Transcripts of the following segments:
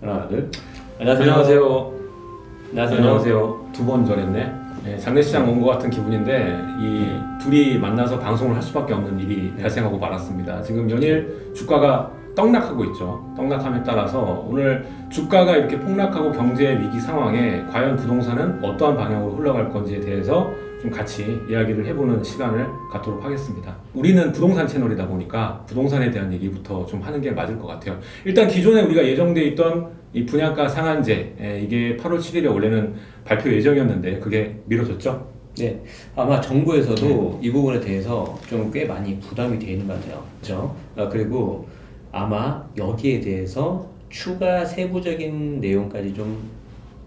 하나, 둘. 안녕하세요. 안녕하세요. 안녕하세요. 두 번 전했네. 네, 장례식장 온 것 같은 기분인데 이 둘이 만나서 방송을 할 수밖에 없는 일이 발생하고 말았습니다. 지금 연일 주가가 떡락하고 있죠. 떡락함에 따라서 오늘 주가가 이렇게 폭락하고 경제 위기 상황에 과연 부동산은 어떠한 방향으로 흘러갈 건지에 대해서 좀 같이 이야기를 해보는 시간을 갖도록 하겠습니다. 우리는 부동산 채널이다 보니까 부동산에 대한 얘기부터 좀 하는 게 맞을 것 같아요. 일단 기존에 우리가 예정돼 있던 이 분양가 상한제, 이게 8월 7일에 원래는 발표 예정이었는데 그게 미뤄졌죠? 네, 아마 정부에서도 이 부분에 대해서 좀 꽤 많이 부담이 되어 있는 것 같아요. 그렇죠? 그리고 아마 여기에 대해서 추가 세부적인 내용까지 좀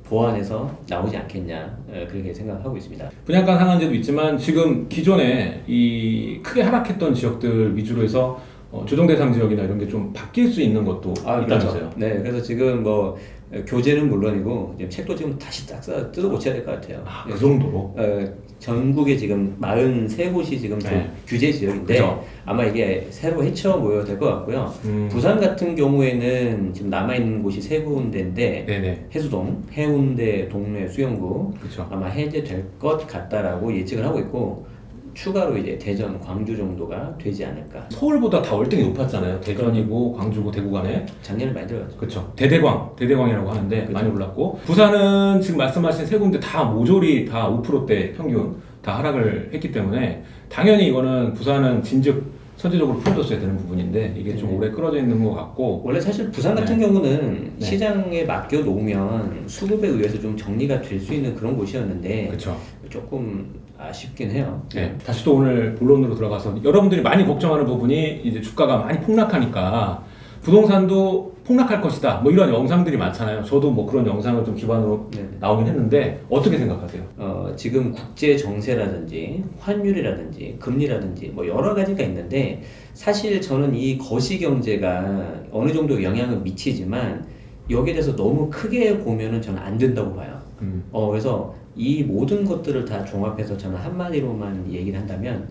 보완해서 나오지 않겠냐, 그렇게 생각하고 있습니다. 분양가 상한제도 있지만 지금 기존에 이 크게 하락했던 지역들 위주로 해서 조정 대상 지역이나 이런 게 좀 바뀔 수 있는 것도 있다면서요? 그렇죠. 네, 그래서 지금 뭐 교재는 물론이고 지금 책도 지금 다시 딱 뜯어 고쳐야 될 것 같아요. 그 정도로? 전국에 지금 43곳이 지금 좀 규제 지역인데 그쵸. 아마 이게 새로 헤쳐 모여야 될 것 같고요. 부산 같은 경우에는 지금 남아있는 곳이 3군데인데 네네. 해수동, 해운대, 동래, 수영구 그쵸. 아마 해제될 것 같다라고 예측을 하고 있고 추가로 이제 대전, 광주 정도가 되지 않을까. 서울보다 다 월등히 높았잖아요. 대전이고 광주고 대구 간에. 작년에 많이 들어갔죠. 그렇죠. 대대광이라고 하는데 많이 올랐고 부산은 지금 말씀하신 세 군데 다 모조리 다 5%대 평균 다 하락을 했기 때문에 당연히 이거는 부산은 진즉 선제적으로 풀어줬어야 되는 부분인데 이게 좀 오래 끌어져 있는 것 같고 원래 사실 부산 같은 경우는 시장에 맡겨 놓으면 수급에 의해서 좀 정리가 될 수 있는 그런 곳이었는데 그렇죠. 조금 아쉽긴 해요. 네. 다시 또 오늘 본론으로 들어가서 여러분들이 많이 걱정하는 부분이 이제 주가가 많이 폭락하니까 부동산도 폭락할 것이다. 뭐 이런 영상들이 많잖아요. 저도 뭐 그런 영상을 좀 기반으로 나오긴 했는데 어떻게 생각하세요? 지금 국제 정세라든지 환율이라든지 금리라든지 뭐 여러 가지가 있는데 사실 저는 이 거시 경제가 어느 정도 영향을 미치지만 여기에 대해서 너무 크게 보면은 저는 안 된다고 봐요. 그래서 이 모든 것들을 다 종합해서 저는 한마디로만 얘기를 한다면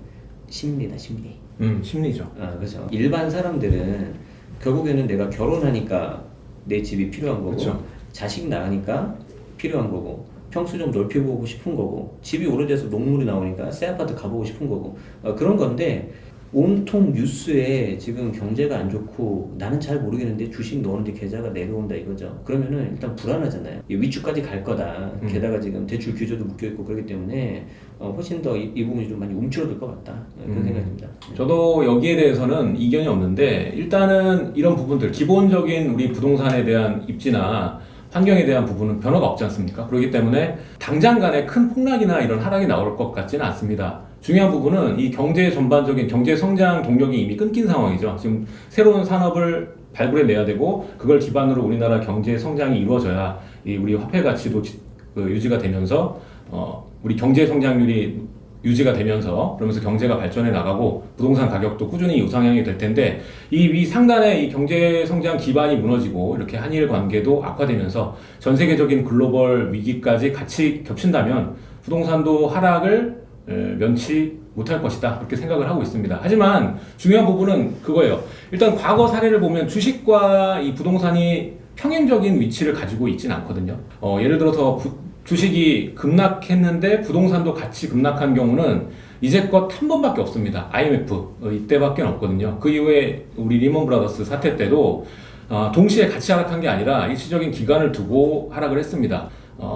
심리다, 심리. 심리죠. 그렇죠. 일반 사람들은 결국에는 내가 결혼하니까 내 집이 필요한 거고, 그쵸. 자식 낳으니까 필요한 거고, 평수 좀 넓혀보고 싶은 거고, 집이 오래돼서 녹물이 나오니까 새 아파트 가보고 싶은 거고, 그런 건데 온통 뉴스에 지금 경제가 안 좋고 나는 잘 모르겠는데 주식 넣었는데 계좌가 내려온다 이거죠. 그러면은 일단 불안하잖아요. 위축까지 갈 거다. 게다가 지금 대출 규제도 묶여있고 그렇기 때문에 훨씬 더 이 부분이 좀 많이 움츠러들 것 같다. 그런 생각이 듭니다. 저도 여기에 대해서는 이견이 없는데 일단은 이런 부분들 기본적인 우리 부동산에 대한 입지나 환경에 대한 부분은 변화가 없지 않습니까? 그렇기 때문에 당장 간에 큰 폭락이나 이런 하락이 나올 것 같지는 않습니다. 중요한 부분은 이 경제 전반적인 경제 성장 동력이 이미 끊긴 상황이죠. 지금 새로운 산업을 발굴해내야 되고 그걸 기반으로 우리나라 경제 성장이 이루어져야 이 우리 화폐 가치도 유지가 되면서 우리 경제 성장률이 유지가 되면서 그러면서 경제가 발전해 나가고 부동산 가격도 꾸준히 우상향이 될 텐데 이 위 상단의 이 경제 성장 기반이 무너지고 이렇게 한일 관계도 악화되면서 전 세계적인 글로벌 위기까지 같이 겹친다면 부동산도 하락을 면치 못할 것이다 그렇게 생각을 하고 있습니다. 하지만 중요한 부분은 그거예요. 일단 과거 사례를 보면 주식과 이 부동산이 평행적인 위치를 가지고 있지는 않거든요. 예를 들어서 주식이 급락했는데 부동산도 같이 급락한 경우는 이제껏 한 번밖에 없습니다. IMF 이때밖에 없거든요. 그 이후에 우리 리먼 브라더스 사태 때도 동시에 같이 하락한 게 아니라 일시적인 기간을 두고 하락을 했습니다.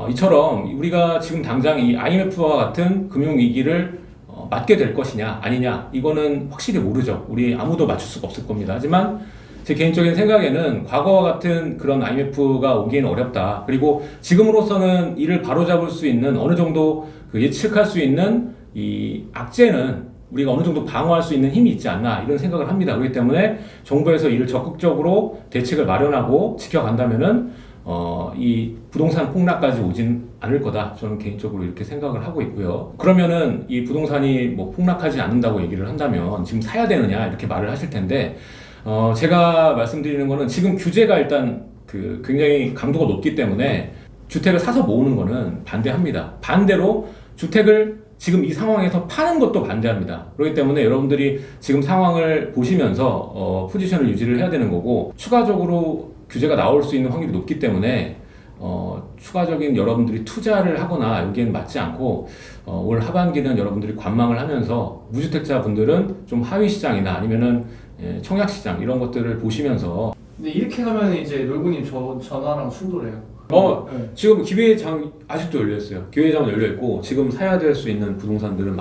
이처럼 우리가 지금 당장 이 IMF와 같은 금융위기를 맞게 될 것이냐 아니냐 이거는 확실히 모르죠. 우리 아무도 맞출 수가 없을 겁니다. 하지만 제 개인적인 생각에는 과거와 같은 그런 IMF가 오기는 어렵다. 그리고 지금으로서는 이를 바로잡을 수 있는 어느 정도 예측할 수 있는 이 악재는 우리가 어느 정도 방어할 수 있는 힘이 있지 않나 이런 생각을 합니다. 그렇기 때문에 정부에서 이를 적극적으로 대책을 마련하고 지켜간다면은 이 부동산 폭락까지 오진 않을 거다. 저는 개인적으로 이렇게 생각을 하고 있고요. 그러면은 이 부동산이 뭐 폭락하지 않는다고 얘기를 한다면 지금 사야 되느냐 이렇게 말을 하실 텐데 제가 말씀드리는 거는 지금 규제가 일단 굉장히 강도가 높기 때문에 주택을 사서 모으는 거는 반대합니다. 반대로 주택을 지금 이 상황에서 파는 것도 반대합니다. 그렇기 때문에 여러분들이 지금 상황을 보시면서 포지션을 유지를 해야 되는 거고 추가적으로 규제가 나올 수 있는 확률이 높기 때문에 추가적인 여러분들이 투자를 하거나 여기에는 맞지 않고 올 하반기는 여러분들이 관망을 하면서 무주택자 분들은 좀 하위 시장이나 아니면은 청약 시장 이런 것들을 보시면서 근데 이렇게 가면 이제 놀구님 전화랑 충돌해요. 네. 지금 기회장 아직도 열려 있어요. 기회장은 열려 있고 지금 사야 될 수 있는 부동산들은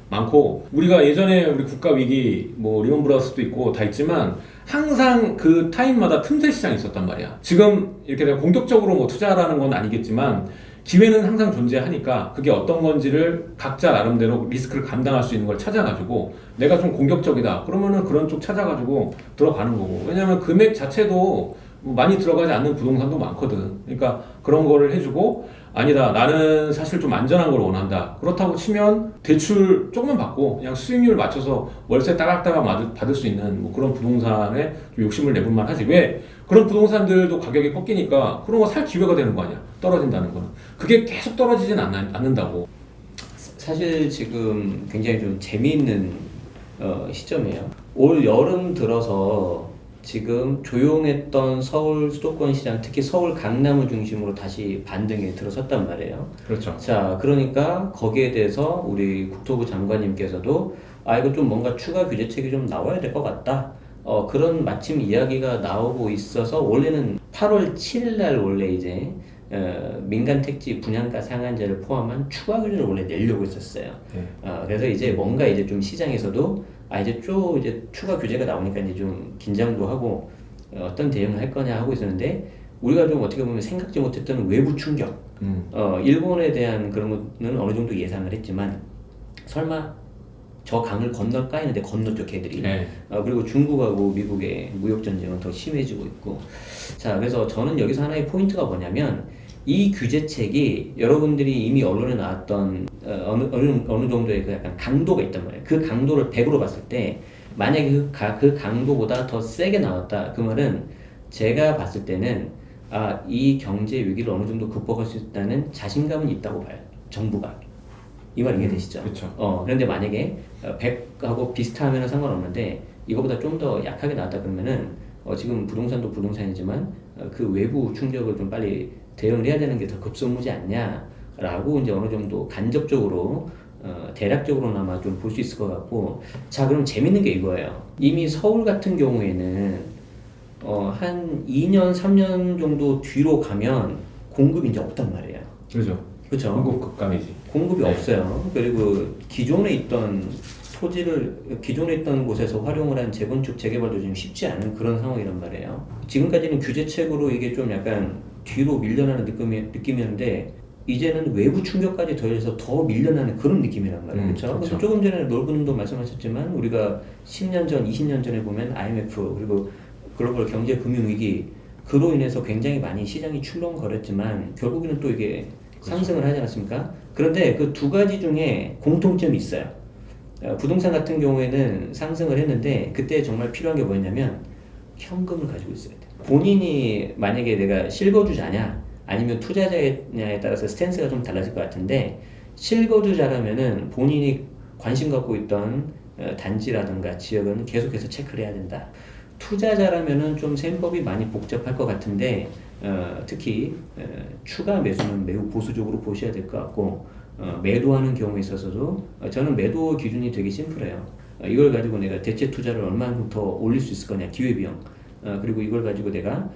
많고 우리가 예전에 우리 국가 위기 뭐 리먼 브라더스도 있고 다 있지만 항상 그 타임마다 틈새 시장이 있었단 말이야. 지금 이렇게 내가 공격적으로 뭐 투자라는 건 아니겠지만 기회는 항상 존재하니까 그게 어떤 건지를 각자 나름대로 리스크를 감당할 수 있는 걸 찾아가지고 내가 좀 공격적이다 그러면은 그런 쪽 찾아가지고 들어가는 거고. 왜냐면 금액 자체도 뭐 많이 들어가지 않는 부동산도 많거든. 그러니까 그런 거를 해주고 아니다 나는 사실 좀 안전한 걸 원한다 그렇다고 치면 대출 조금만 받고 그냥 수익률 맞춰서 월세 따박따박 받을 수 있는 뭐 그런 부동산에 좀 욕심을 내볼만 하지. 왜 그런 부동산들도 가격이 꺾이니까 그런 거 살 기회가 되는 거 아니야. 떨어진다는 거는 그게 계속 떨어지진 않는다고. 사실 지금 굉장히 좀 재미있는 시점이에요. 올 여름 들어서 지금 조용했던 서울 수도권 시장, 특히 서울 강남을 중심으로 다시 반등에 들어섰단 말이에요. 그렇죠. 자, 그러니까 거기에 대해서 우리 국토부 장관님께서도 이거 좀 뭔가 추가 규제책이 좀 나와야 될 것 같다. 그런 마침 이야기가 나오고 있어서 원래는 8월 7일 날 원래 이제 민간 택지 분양가 상한제를 포함한 추가 규제를 원래 내려고 했었어요. 그래서 이제 뭔가 이제 좀 시장에서도 이제 추가 규제가 나오니까 이제 좀 긴장도 하고 어떤 대응을 할 거냐 하고 있었는데 우리가 좀 어떻게 보면 생각지 못했던 외부 충격, 일본에 대한 그런 거는 어느 정도 예상을 했지만 설마 저 강을 건널까 했는데 건넜죠 걔들이. 그리고 중국하고 미국의 무역 전쟁은 더 심해지고 있고. 자, 그래서 저는 여기서 하나의 포인트가 뭐냐면 이 규제책이 여러분들이 이미 언론에 나왔던 어느 정도의 그 약간 강도가 있단 말이에요. 그 강도를 100으로 봤을 때 만약에 그 강도보다 더 세게 나왔다. 그 말은 제가 봤을 때는 이 경제 위기를 어느 정도 극복할 수 있다는 자신감은 있다고 봐요. 정부가. 이 말 이해되시죠? 그렇죠. 그런데 만약에 100하고 비슷하면 상관없는데 이거보다 좀 더 약하게 나왔다 그러면은 지금 부동산도 부동산이지만 그 외부 충격을 좀 빨리 대응을 해야 되는 게 더 급선무지 않냐라고 이제 어느 정도 간접적으로 대략적으로나마 좀 볼 수 있을 것 같고. 자, 그럼 재밌는 게 이거예요. 이미 서울 같은 경우에는 한 2년 3년 정도 뒤로 가면 공급이 이제 없단 말이에요. 그렇죠. 공급 급감이지. 공급이 네. 없어요. 그리고 기존에 있던 곳에서 활용을 한 재건축 재개발도 좀 쉽지 않은 그런 상황이란 말이에요. 지금까지는 규제책으로 이게 좀 약간 뒤로 밀려나는 느낌이었는데 이제는 외부 충격까지 더해서 더 밀려나는 그런 느낌이란 말이에요. 그렇죠? 그래서 조금 전에 놀부님도 말씀하셨지만 우리가 10년 전, 20년 전에 보면 IMF 그리고 글로벌 경제 금융 위기 그로 인해서 굉장히 많이 시장이 출렁거렸지만 결국에는 또 이게 상승을 하지 않았습니까? 그런데 그 두 가지 중에 공통점이 있어요. 부동산 같은 경우에는 상승을 했는데 그때 정말 필요한 게 뭐였냐면 현금을 가지고 있어야 돼. 본인이 만약에 내가 실거주자냐 아니면 투자자냐에 따라서 스탠스가 좀 달라질 것 같은데 실거주자라면은 본인이 관심 갖고 있던 단지라든가 지역은 계속해서 체크를 해야 된다. 투자자라면은 좀 셈법이 많이 복잡할 것 같은데 특히 추가 매수는 매우 보수적으로 보셔야 될 것 같고 매도하는 경우에 있어서도 저는 매도 기준이 되게 심플해요. 이걸 가지고 내가 대체 투자를 얼마만큼 더 올릴 수 있을 거냐 기회비용 그리고 이걸 가지고 내가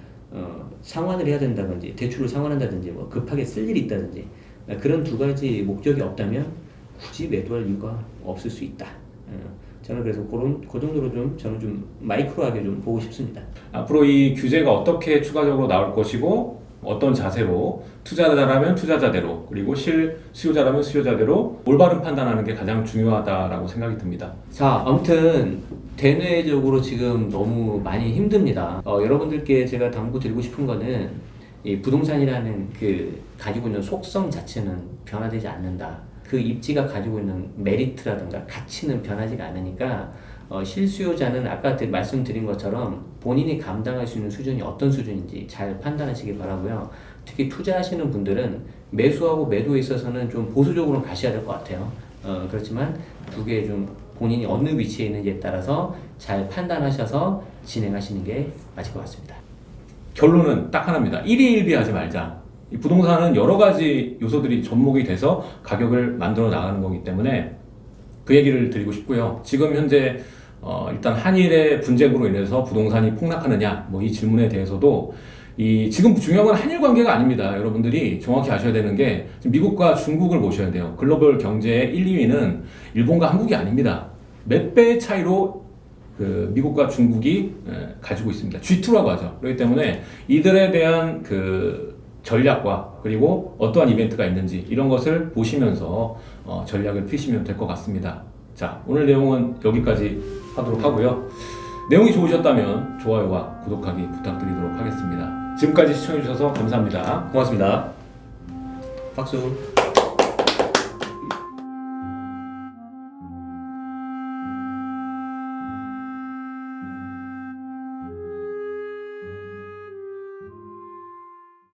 상환을 해야 된다든지 대출을 상환한다든지 뭐 급하게 쓸 일이 있다든지 그런 두 가지 목적이 없다면 굳이 매도할 이유가 없을 수 있다. 저는 그래서 그 정도로 저는 좀 마이크로하게 좀 보고 싶습니다. 앞으로 이 규제가 어떻게 추가적으로 나올 것이고 어떤 자세로 투자자라면 투자자대로 그리고 수요자라면 수요자대로 올바른 판단하는 게 가장 중요하다라고 생각이 듭니다. 자, 아무튼 대내적으로 지금 너무 많이 힘듭니다. 여러분들께 제가 당부드리고 싶은 거는 이 부동산이라는 그 가지고 있는 속성 자체는 변화되지 않는다. 그 입지가 가지고 있는 메리트라든가 가치는 변하지가 않으니까 실수요자는 아까 말씀드린 것처럼 본인이 감당할 수 있는 수준이 어떤 수준인지 잘 판단하시기 바라고요. 특히 투자하시는 분들은 매수하고 매도에 있어서는 좀 보수적으로 가셔야 될 것 같아요. 그렇지만 두 개 좀 본인이 어느 위치에 있는지에 따라서 잘 판단하셔서 진행하시는 게 맞을 것 같습니다. 결론은 딱 하나입니다. 일희일비하지 말자. 이 부동산은 여러 가지 요소들이 접목이 돼서 가격을 만들어 나가는 거기 때문에 그 얘기를 드리고 싶고요. 지금 현재 일단 한일의 분쟁으로 인해서 부동산이 폭락하느냐 뭐 이 질문에 대해서도 지금 중요한 건 한일 관계가 아닙니다. 여러분들이 정확히 아셔야 되는 게 지금 미국과 중국을 보셔야 돼요. 글로벌 경제의 1, 2위는 일본과 한국이 아닙니다. 몇 배의 차이로 그 미국과 중국이 가지고 있습니다. G2라고 하죠. 그렇기 때문에 이들에 대한 그 전략과 그리고 어떠한 이벤트가 있는지 이런 것을 보시면서 전략을 펴시면 될 것 같습니다. 자, 오늘 내용은 여기까지 하도록 하고요. 내용이 좋으셨다면 좋아요와 구독하기 부탁드리도록 하겠습니다. 지금까지 시청해주셔서 감사합니다. 고맙습니다. 박수.